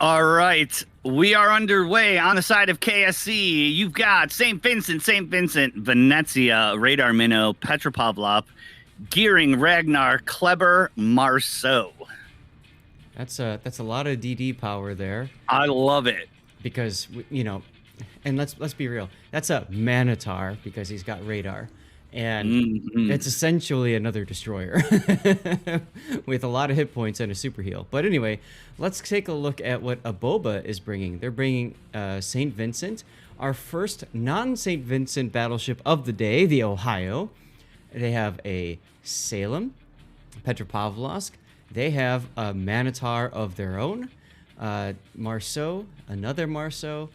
All right, we are underway on the side of KSC. You've got St. Vincent, Venezia, Radar Minnow, Petropavlov, Gearing, Ragnar, Kleber, Marceau. That's a lot of DD power there. I love it. Because, and let's be real. That's a Manitar because he's got radar. And it's essentially another destroyer with a lot of hit points and a super heal. But anyway, let's take a look at what ABOBA is bringing. They're bringing St. Vincent, our first non-St. Vincent battleship of the day, the Ohio. They have a Salem, Petropavlovsk. They have a Manitar of their own, Marceau, another Marceau,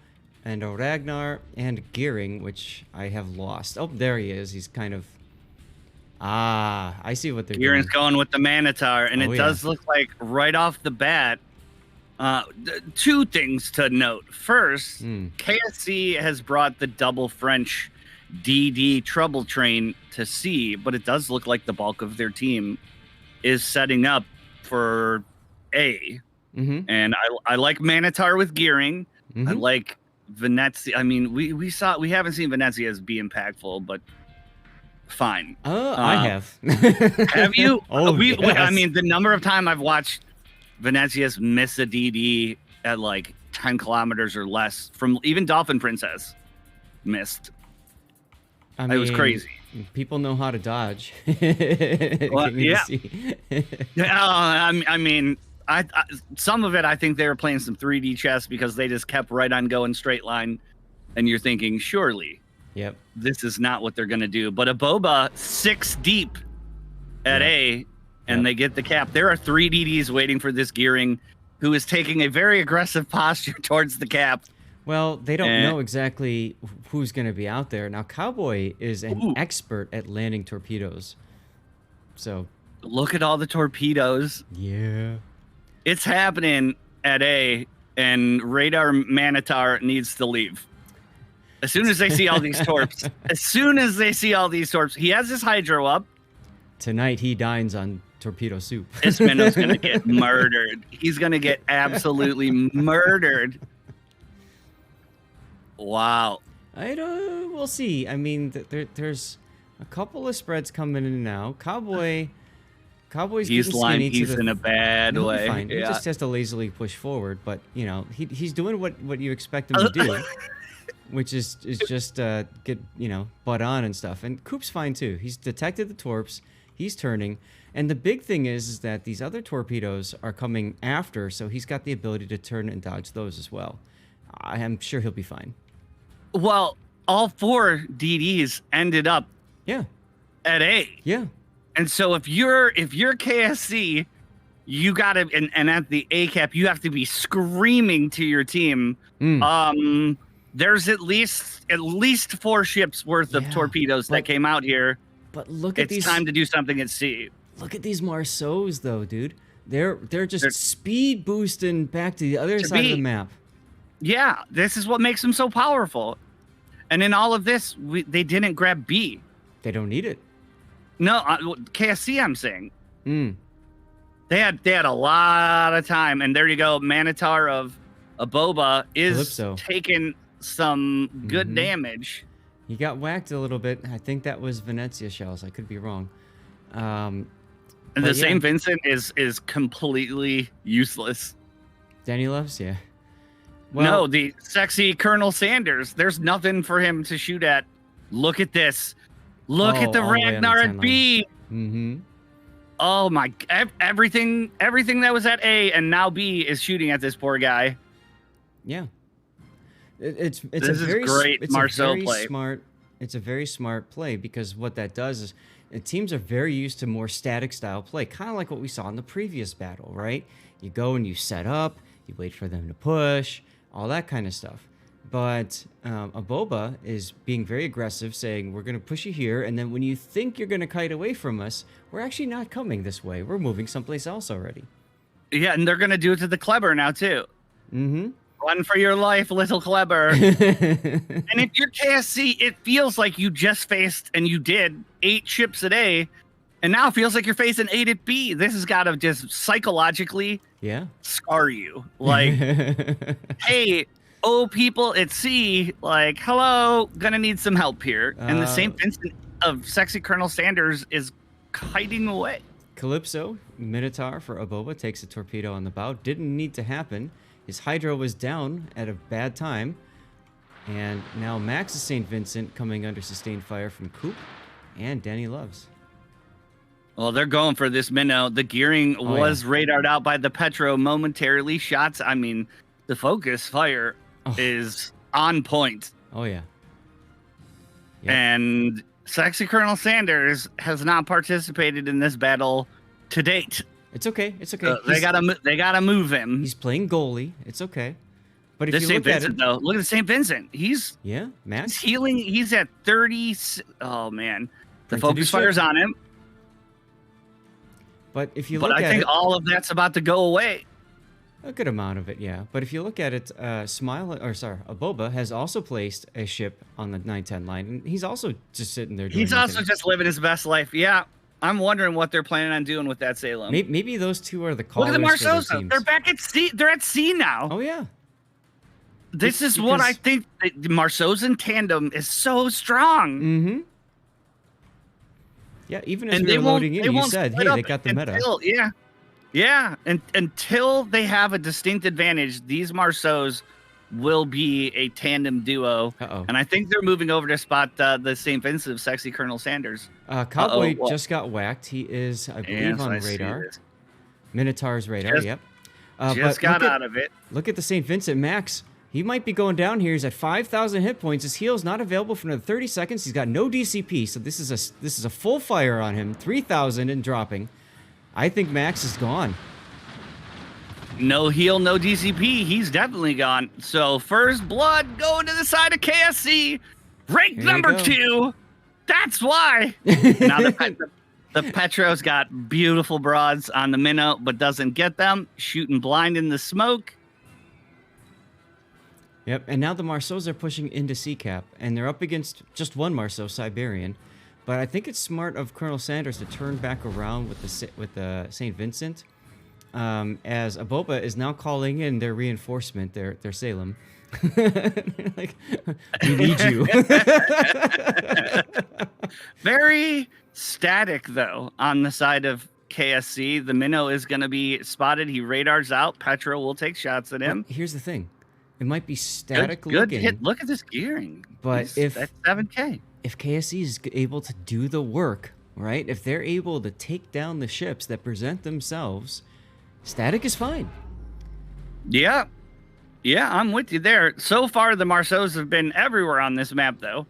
and a Ragnar, and Gearing, which I have lost. Oh, there he is. He's kind of... I see what they're doing. Gearing's going with the Manitar, and it does look like right off the bat, two things to note. First, KSC has brought the double French DD trouble train to sea, but it does look like the bulk of their team is setting up for A. And I like Manitar with Gearing. I like Venezia. I mean, we haven't seen Venezia's be impactful, but fine. I have. Have you? Yes. I mean, the number of time I've watched Venezia's miss a DD at like 10 kilometers or less from even Dolphin Princess missed. It was crazy. People know how to dodge. Well, yeah. I mean, some of it, I think they were playing some 3D chess because they just kept right on going straight line. And you're thinking, surely, this is not what they're going to do. But ABOBA 6 deep at A, and they get the cap. There are 3 DDs waiting for this Gearing, who is taking a very aggressive posture towards the cap. Well, they don't know exactly who's going to be out there. Now, Cowboy is an expert at landing torpedoes. So look at all the torpedoes. Yeah. It's happening at A, and Radar Manitar needs to leave. As soon as they see all these torps, he has his hydro up. Tonight he dines on torpedo soup. This minnow's going to get murdered. He's going to get absolutely murdered. Wow. We'll see. I mean, there's a couple of spreads coming in now. Cowboy's he's skinny. He's in a bad way. Fine. He just has to lazily push forward, but he's doing what you expect him to do, which is just get butt on and stuff. And Coop's fine too. He's detected the torps. He's turning, and the big thing is that these other torpedoes are coming after, so he's got the ability to turn and dodge those as well. I am sure he'll be fine. Well, all 4 DDs ended up at A. Yeah. And so if you're KSC, you gotta and at the A cap, you have to be screaming to your team. There's at least 4 ships worth of torpedoes that came out here. But look at these. It's time to do something at sea. Look at these Marceaus though, dude. They're just speed boosting back to the other side of the map. Yeah, this is what makes them so powerful. And in all of this, they didn't grab B. They don't need it. No, KSC, I'm saying. They had a lot of time, and there you go. Manitar of ABOBA is taking some good damage. He got whacked a little bit. I think that was Venezia shells. I could be wrong. And the St. Vincent is completely useless. Danny loves, Well, no, the sexy Colonel Sanders. There's nothing for him to shoot at. Look at this. Look at the Ragnar at B. Oh my! Everything that was at A and now B is shooting at this poor guy. Yeah, it's a very smart play because what that does is teams are very used to more static style play, kind of like what we saw in the previous battle, right? You go and you set up, you wait for them to push, all that kind of stuff. But ABOBA is being very aggressive, saying, we're going to push you here, and then when you think you're going to kite away from us, we're actually not coming this way. We're moving someplace else already. Yeah, and they're going to do it to the Kleber now, too. Run for your life, little Kleber. And if you're KSC, it feels like you just faced, and you did, 8 ships a day, And now it feels like you're facing A to B. This has got to just psychologically scar you. Like, hey, people at sea, like, hello, gonna need some help here. And the St. Vincent of Sexy Colonel Sanders is kiting away. Calypso, Minotaur for ABOBA, takes a torpedo on the bow. Didn't need to happen. His Hydro was down at a bad time. And now Max's St. Vincent coming under sustained fire from Coop and Danny Loves. Well, they're going for this minnow. The gearing was radared out by the Petro momentarily. Shots, I mean, the focus fire is on point. Oh, yeah. Yep. And Sexy Colonel Sanders has not participated in this battle to date. It's okay. It's okay. They gotta move him. He's playing goalie. It's okay. But if this you St. look Vincent, at it, though, look at St. Vincent. He's Max. He's healing. He's at 30. Oh man, the focus fire's on him. But if you look at it, I think all of that's about to go away. A good amount of it, yeah. But if you look at it, ABOBA has also placed a ship on the 910 line, and he's also just sitting there doing He's nothing. also just living his best life. Yeah, I'm wondering what they're planning on doing with that Salem. Maybe those two are the callers. Look at the Marsosa. They're back at sea. They're at sea now. Oh yeah. This is what I think. The Marsosan tandem is so strong. Mm-hmm. Yeah, even as we were loading in, you said, hey, they got the meta. Yeah. And until they have a distinct advantage, these Marceaus will be a tandem duo. And I think they're moving over to spot the St. Vincent of Sexy Colonel Sanders. Cowboy just got whacked. He is, I believe, on radar. Minotaur's radar, yep. Just got out of it. Look at the St. Vincent Max. He might be going down here. He's at 5,000 hit points. His heal's not available for another 30 seconds. He's got no DCP, so this is a full fire on him. 3,000 and dropping. I think Max is gone. No heal, no DCP. He's definitely gone. So first blood going to the side of KSC. Rank number 2. That's why. Now the Petro's got beautiful broads on the minnow, but doesn't get them. Shooting blind in the smoke. Yep, and now the Marceaus are pushing into CCAP, and they're up against just one Marceau, Siberian. But I think it's smart of Colonel Sanders to turn back around with the St. Vincent, as ABOBA is now calling in their reinforcement, their Salem. Like, we need you. Very static, though, on the side of KSC. The minnow is going to be spotted. He radars out. Petro will take shots at him. But here's the thing. It might be static good looking. Hit. Look at this gearing. But that's 7K. If KSC is able to do the work, right? If they're able to take down the ships that present themselves, static is fine. Yeah, I'm with you there. So far, the Marceaus have been everywhere on this map, though.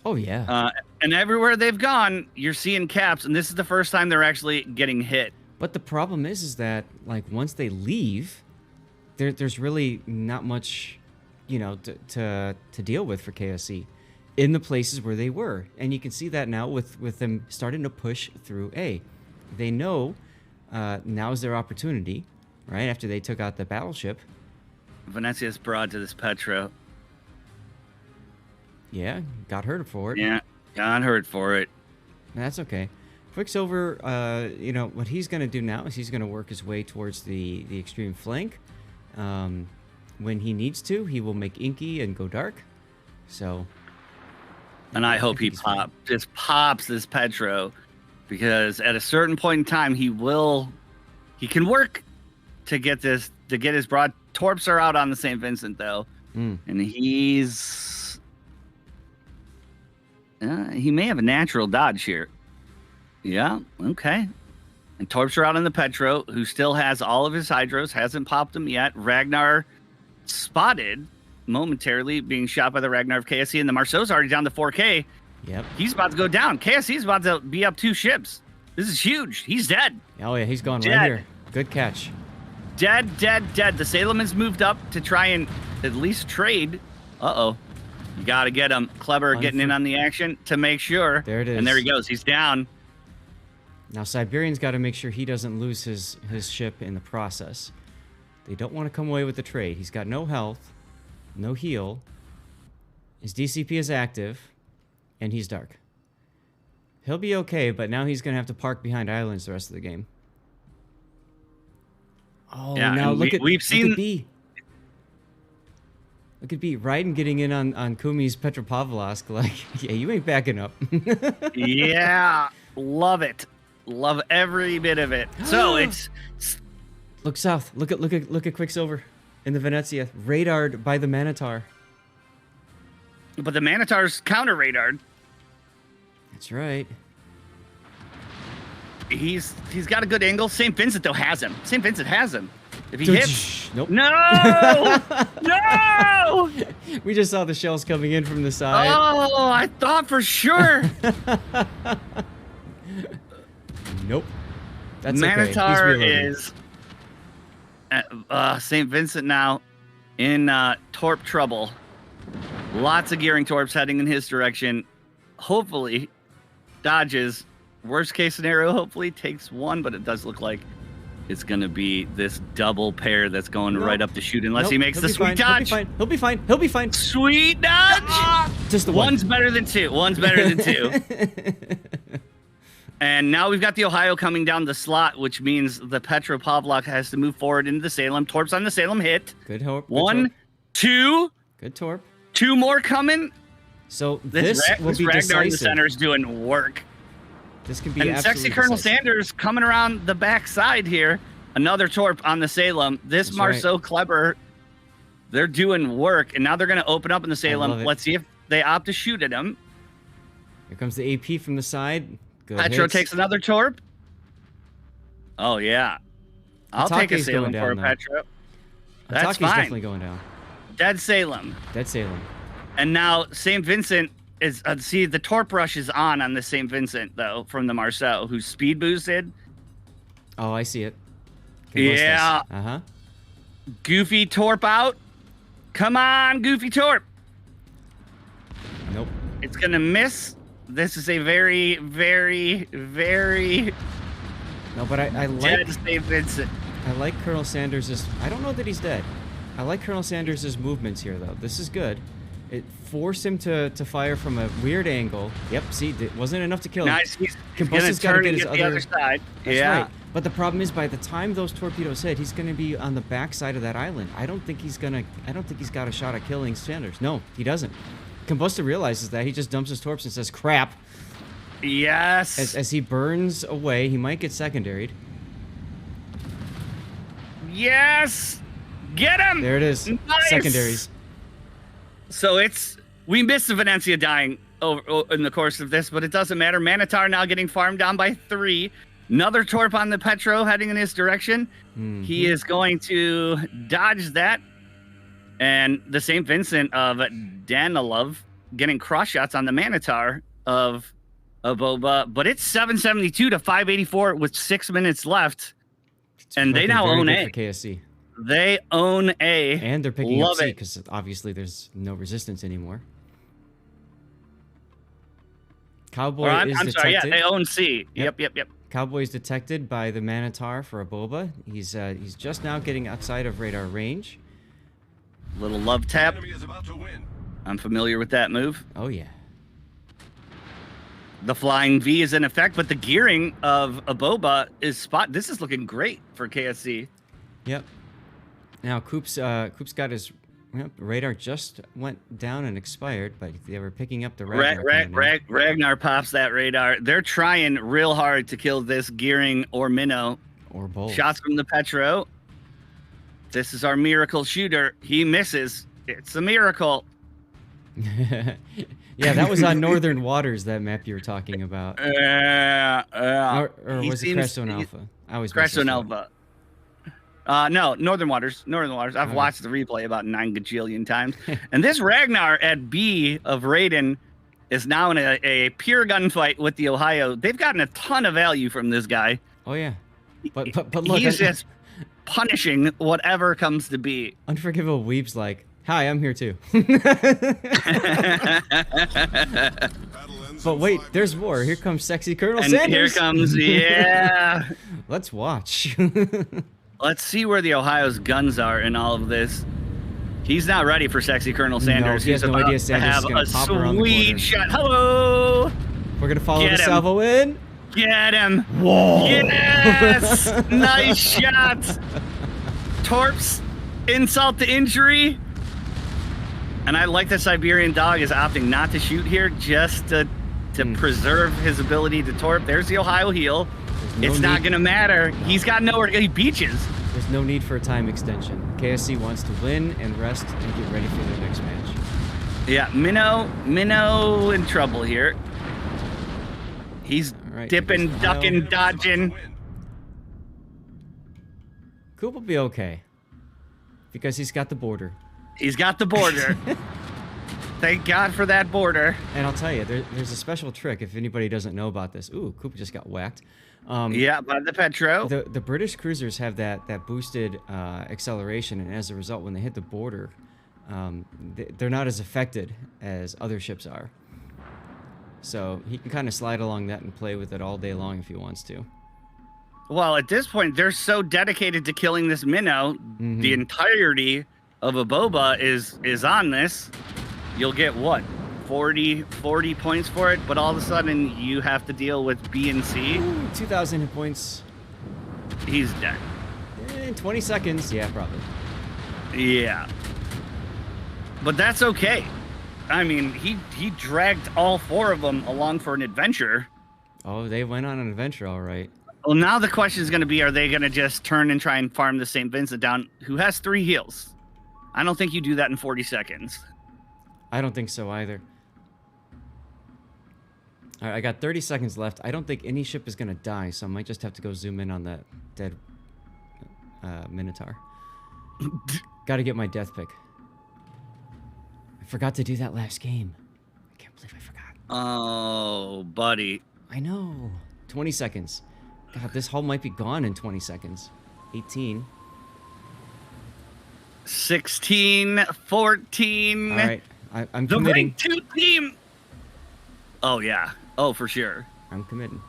Oh yeah. And everywhere they've gone, you're seeing caps, and this is the first time they're actually getting hit. But the problem is that like once they leave, there's really not much, to deal with for KSC in the places where they were. And you can see that now with them starting to push through A. They know now's their opportunity, right? After they took out the battleship. Venezia's broad to this Petro. Yeah, got hurt for it. Yeah, got hurt for it. That's okay. Quicksilver, what he's going to do now is he's going to work his way towards the extreme flank. When he needs to, he will make inky and go dark. So, and I hope he just pops this Petro, because at a certain point in time he can work to get his broad. Torps are out on the St. Vincent though, and he may have a natural dodge here. Yeah, okay. And Torps are out on the Petro, who still has all of his hydros, hasn't popped them yet. Ragnar spotted momentarily being shot by the Ragnar of KSC, and the Marceau's already down to 4K. Yep. He's about to go down. KSC's about to be up 2 ships. This is huge. He's dead. Oh, yeah, he's gone right here. Good catch. Dead. The Salem has moved up to try and at least trade. Uh-oh. You got to get him. Clever getting in on the action to make sure. There it is. And there he goes. He's down. Now, Siberian's got to make sure he doesn't lose his ship in the process. They don't want to come away with the trade. He's got no health, no heal. His DCP is active, and he's dark. He'll be okay, but now he's gonna have to park behind islands the rest of the game. Oh, yeah, now look at B. Look at B. Raiden getting in on Kumi's Petropavlovsk. Like, yeah, you ain't backing up. Yeah, love it. Love every bit of it. So it's look south. Look at Quicksilver in the Venezia, radared by the Minotaur. But the Minotaur's counter radared. That's right. He's got a good angle. St. Vincent though has him. St. Vincent has him. If he hits, nope. No, no. We just saw the shells coming in from the side. Oh, I thought for sure. Nope. That's Minotaur okay. is St. Vincent now in torp trouble. Lots of gearing torps heading in his direction. Hopefully, dodges. Worst case scenario, hopefully takes one, but it does look like it's going to be this double pair that's going right up to shoot unless he makes the sweet dodge. He'll be fine. He'll be fine. Sweet dodge. Just the one's better than two. One's better than two. And now we've got the Ohio coming down the slot, which means the Petropavlovsk has to move forward into the Salem. Torps on the Salem hit. Good hope. One, two. Good torp. Two more coming. So this will be Ragnar decisive. in the center is doing work. This can be and absolutely Sexy Colonel decisive. Sanders coming around the back side here. Another torp on the Salem. This Marceau Kleber, they're doing work, and now they're going to open up in the Salem. Let's see if they opt to shoot at him. Here comes the AP from the side. Good Petro hits. takes another torp. Oh, yeah. I'll take a Salem for a Petro. That's fine. Definitely going down. Dead Salem. Dead Salem. And now St. Vincent is, see, the torp rush is on the St. Vincent, though, from the Marceau, who's speed boosted. Oh, I see it. Yeah. Uh-huh. Goofy torp out. Come on, Goofy torp. Nope. It's going to miss. This is a very, very, very no, but I like dead St. Vincent. I like Colonel Sanders'. I don't know that he's dead. I like Colonel Sanders' movements here, though. This is good. It forced him to fire from a weird angle. Yep, see, it wasn't enough to kill him. Nice. He's going to turn and get the other side. That's right. But the problem is, by the time those torpedoes hit, he's going to be on the back side of that island. I don't think he's got a shot at killing Sanders. No, he doesn't. Combusta realizes that. He just dumps his torps and says, crap. Yes. As he burns away, he might get secondaried. Yes. Get him. There it is. Nice. Secondaries. So we missed the Venezia dying in the course of this, but it doesn't matter. Minotaur now getting farmed down by 3. Another torp on the Petro heading in his direction. Mm-hmm. He is going to dodge that. And the St. Vincent of Danilov getting cross shots on the Minotaur of ABOBA, but it's 772 to 584 with 6 minutes left. And they now own A. For KSC. They own A. And they're picking up C because obviously there's no resistance anymore. Cowboy is detected. Sorry, yeah, they own C. Yep. Cowboy is detected by the Minotaur for ABOBA. He's just now getting outside of radar range. Little love tap. I'm familiar with that move. Oh, yeah. The flying V is in effect, but the gearing of ABOBA is spot. This is looking great for KSC. Yep. Now, Coop's got his radar just went down and expired, but they were picking up the Ragnar. Ragnar pops that radar. They're trying real hard to kill this gearing or minnow. Or both. Shots from the Petro. This is our miracle shooter. He misses. It's a miracle. Yeah, that was on Northern Waters, that map you were talking about. Or was it Crestone Alpha? I was Crestone Alpha. No, Northern Waters. I've watched the replay about 9 gajillion times. And this Ragnar at B of Raiden is now in a pure gunfight with the Ohio. They've gotten a ton of value from this guy. Oh, yeah. But look. He's just punishing whatever comes to be. Unforgivable Weeb's like, hi, I'm here too. But wait, there's more. Here comes Sexy Colonel Sanders. Here comes, yeah. Let's watch. Let's see where the Ohio's guns are in all of this. He's not ready for Sexy Colonel Sanders. No, he has no idea Sanders is going to pop around the corner. Sweet shot. Hello. We're going to follow Get the him. salvo in. Get him. Whoa. Yes. Nice shots. Torps, insult to injury. And I like the Siberian dog is opting not to shoot here just to preserve his ability to torp. There's the Ohio heel. It's not going to matter. He's got nowhere to go. He beaches. There's no need for a time extension. KSC wants to win and rest and get ready for their next match. Yeah, Minnow in trouble here. He's dipping, ducking, dodging. Coop will be okay because he's got the border. He's got the border. Thank God for that border. And I'll tell you, there's a special trick if anybody doesn't know about this. Ooh, Coop just got whacked. Yeah, by the Petro. The British cruisers have that boosted acceleration, and as a result, when they hit the border, they're not as affected as other ships are. So he can kind of slide along that and play with it all day long if he wants to. Well, at this point, they're so dedicated to killing this minnow. The entirety of ABOBA is on this. You'll get what? 40 points for it, but all of a sudden you have to deal with B and C. Ooh, 2,000 hit points. He's dead. In 20 seconds. Yeah, probably. Yeah. But that's okay. I mean, he dragged all 4 of them along for an adventure. Oh, they went on an adventure, all right. Well, now the question is going to be, are they going to just turn and try and farm the St. Vincent down, who has 3 heals? I don't think you do that in 40 seconds. I don't think so either. All right, I got 30 seconds left. I don't think any ship is going to die, so I might just have to go zoom in on that dead Minotaur. Got to get my death pick. I forgot to do that last game. I can't believe I forgot. Oh, buddy. I know. 20 seconds. God, this hull might be gone in 20 seconds. 18. 16, 14. All right, I'm the committing. rank 2 team. Oh, yeah. Oh, for sure. I'm committing.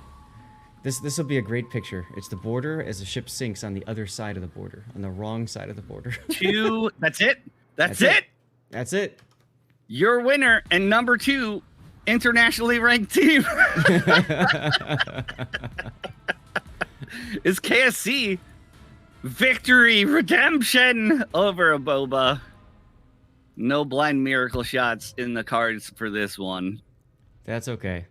This will be a great picture. It's the border as the ship sinks on the other side of the border, on the wrong side of the border. 2. That's it. That's it. That's it. Your winner and number 2 internationally ranked team is KSC. Victory, redemption over ABOBA. No blind miracle shots in the cards for this one. That's okay.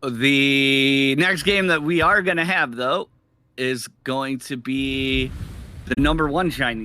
The next game that we are going to have, though, is going to be the number 1 Chinese